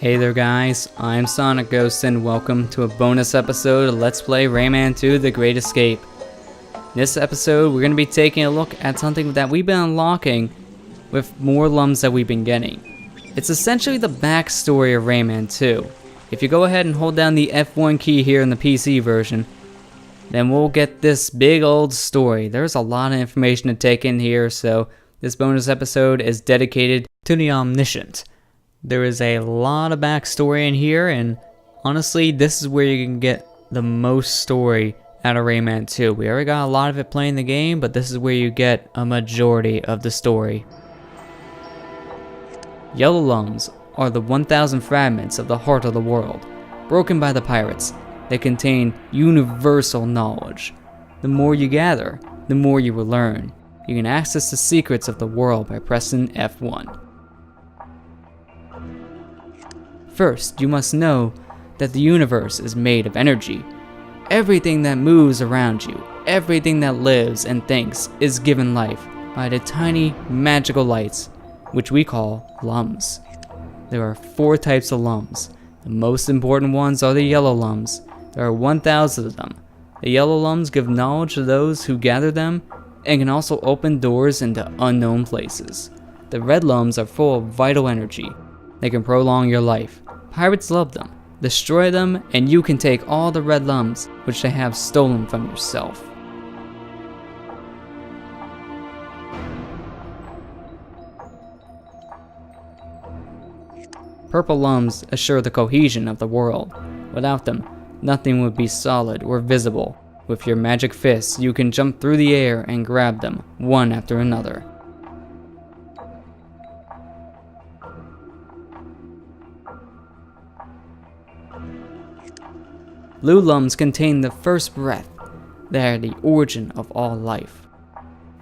Hey there guys, I'm SonicGhost and welcome to a bonus episode of Let's Play Rayman 2 The Great Escape. In this episode we're going to be taking a look at something that we've been unlocking with more lums that we've been getting. It's essentially the backstory of Rayman 2. If you go ahead and hold down the F1 key here in the PC version, then we'll get this big old story. There's a lot of information to take in here, so this bonus episode is dedicated to the Omniscient. There is a lot of backstory in here, and honestly, this is where you can get the most story out of Rayman 2. We already got a lot of it playing the game, but this is where you get a majority of the story. Yellow lums are the 1,000 fragments of the heart of the world, broken by the pirates. They contain universal knowledge. The more you gather, the more you will learn. You can access the secrets of the world by pressing F1. First, you must know that the universe is made of energy. Everything that moves around you, everything that lives and thinks, is given life by the tiny magical lights, which we call lums. There are 4 types of lums. The most important ones are the yellow lums. There are 1,000 of them. The yellow lums give knowledge to those who gather them and can also open doors into unknown places. The red lums are full of vital energy. They can prolong your life. Pirates love them. Destroy them, and you can take all the red lums which they have stolen from yourself. Purple lums assure the cohesion of the world. Without them, nothing would be solid or visible. With your magic fists, you can jump through the air and grab them, one after another. Blue lums contain the first breath. They are the origin of all life.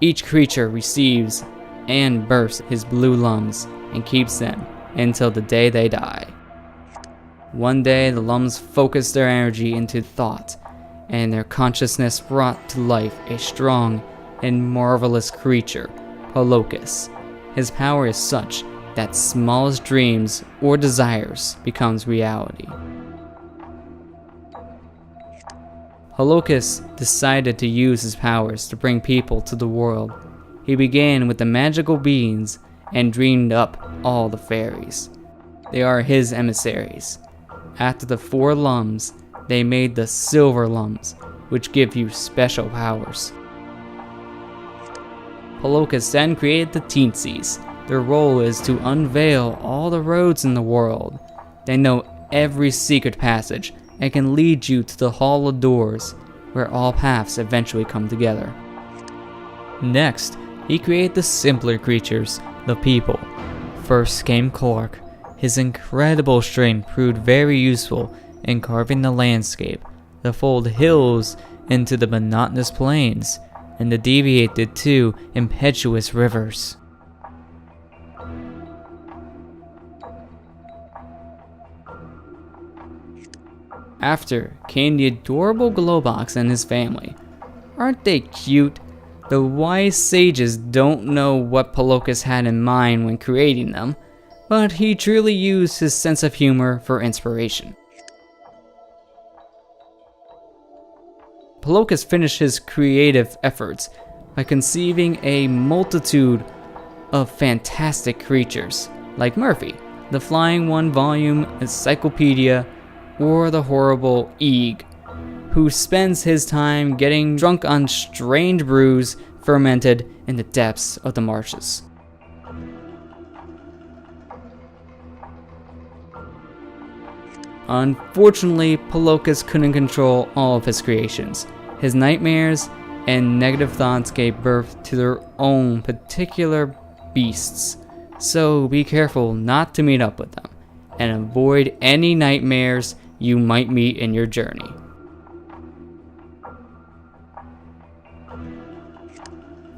Each creature receives and bursts his blue lums and keeps them until the day they die. One day the lums focus their energy into thought, and their consciousness brought to life a strong and marvelous creature, Polocus. His power is such that smallest dreams or desires becomes reality. Polocus decided to use his powers to bring people to the world. He began with the magical beings and dreamed up all the fairies. They are his emissaries. After the 4 lums, they made the silver lums, which give you special powers. Polocus then created the Teensies. Their role is to unveil all the roads in the world. They know every secret passage and can lead you to the Hall of Doors, where all paths eventually come together. Next, he created the simpler creatures, the people. First came Clark. His incredible strength proved very useful in carving the landscape, to fold hills into the monotonous plains, and to deviate the 2 impetuous rivers. After came the adorable Glowbox and his family. Aren't they cute? The wise sages don't know what Polocus had in mind when creating them, but he truly used his sense of humor for inspiration. Polocus finished his creative efforts by conceiving a multitude of fantastic creatures, like Murphy, the flying 1-volume encyclopedia, or the horrible Eeg, who spends his time getting drunk on strange brews fermented in the depths of the marshes. Unfortunately, Polocus couldn't control all of his creations. His nightmares and negative thoughts gave birth to their own particular beasts, so be careful not to meet up with them, and avoid any nightmares you might meet in your journey.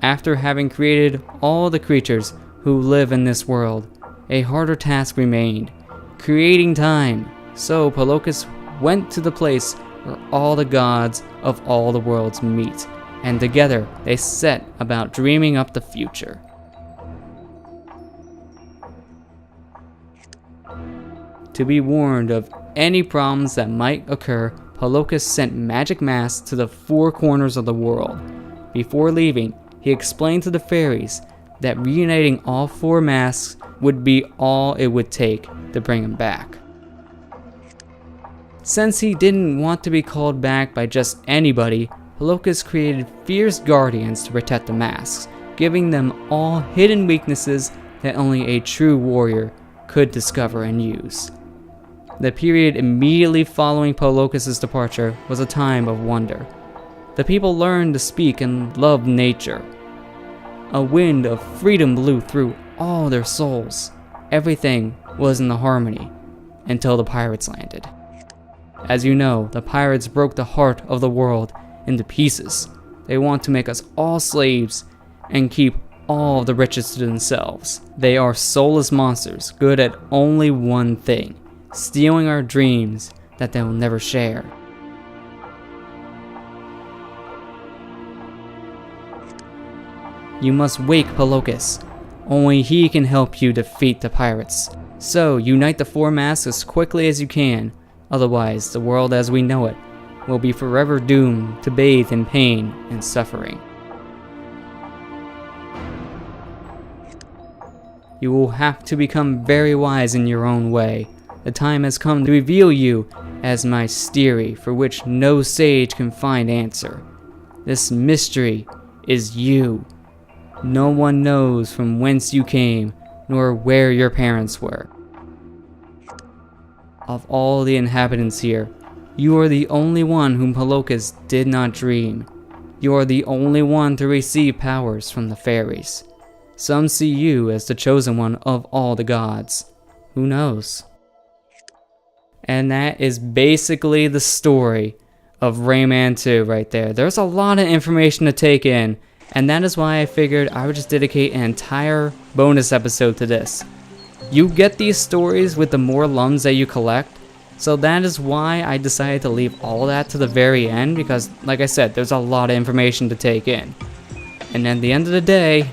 After having created all the creatures who live in this world, a harder task remained, creating time. So Polocus went to the place where all the gods of all the worlds meet, and together they set about dreaming up the future. To be warned of any problems that might occur, Palokas sent magic masks to the 4 corners of the world. Before leaving, he explained to the fairies that reuniting all 4 masks would be all it would take to bring him back. Since he didn't want to be called back by just anybody, Palokas created fierce guardians to protect the masks, giving them all hidden weaknesses that only a true warrior could discover and use. The period immediately following Palokas' departure was a time of wonder. The people learned to speak and love nature. A wind of freedom blew through all their souls. Everything was in the harmony until the pirates landed. As you know, the pirates broke the heart of the world into pieces. They want to make us all slaves and keep all the riches to themselves. They are soulless monsters, good at only one thing: stealing our dreams that they will never share. You must wake Palokas. Only he can help you defeat the pirates. So, unite the 4 masks as quickly as you can. Otherwise, the world as we know it will be forever doomed to bathe in pain and suffering. You will have to become very wise in your own way. The time has come to reveal you as my mystery for which no sage can find answer. This mystery is you. No one knows from whence you came, nor where your parents were. Of all the inhabitants here, you are the only one whom Palokas did not dream. You are the only one to receive powers from the fairies. Some see you as the chosen one of all the gods. Who knows? And that is basically the story of Rayman 2 right there. There's a lot of information to take in, and that is why I figured I would just dedicate an entire bonus episode to this. You get these stories with the more lums that you collect, so that is why I decided to leave all that to the very end, because like I said, there's a lot of information to take in. And at the end of the day,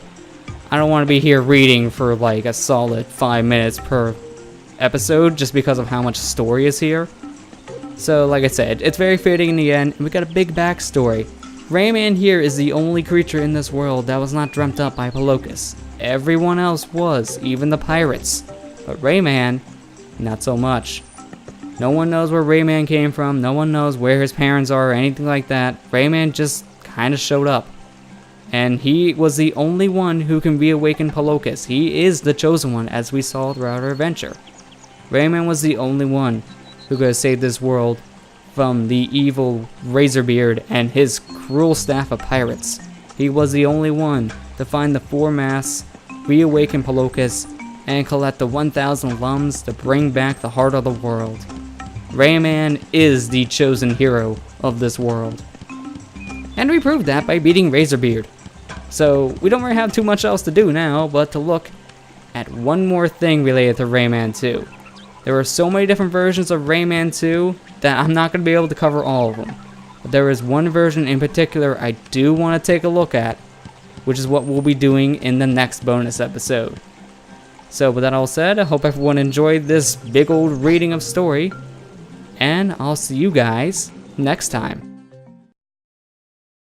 I don't want to be here reading for like a solid 5 minutes per episode just because of how much story is here. So like I said, it's very fitting in the end, and we got a big backstory. Rayman here is the only creature in this world that was not dreamt up by Palokas. Everyone else was, even the pirates. But Rayman, not so much. No one knows where Rayman came from, no one knows where his parents are or anything like that. Rayman just kinda showed up. And he was the only one who can reawaken Palokas. He is the chosen one, as we saw throughout our adventure. Rayman was the only one who could have saved this world from the evil Razorbeard and his cruel staff of pirates. He was the only one to find the 4 masks, reawaken Palokas, and collect the 1,000 lums to bring back the heart of the world. Rayman is the chosen hero of this world. And we proved that by beating Razorbeard. So we don't really have too much else to do now but to look at one more thing related to Rayman 2. There are so many different versions of Rayman 2 that I'm not going to be able to cover all of them. But there is one version in particular I do want to take a look at, which is what we'll be doing in the next bonus episode. So with that all said, I hope everyone enjoyed this big old reading of story, and I'll see you guys next time.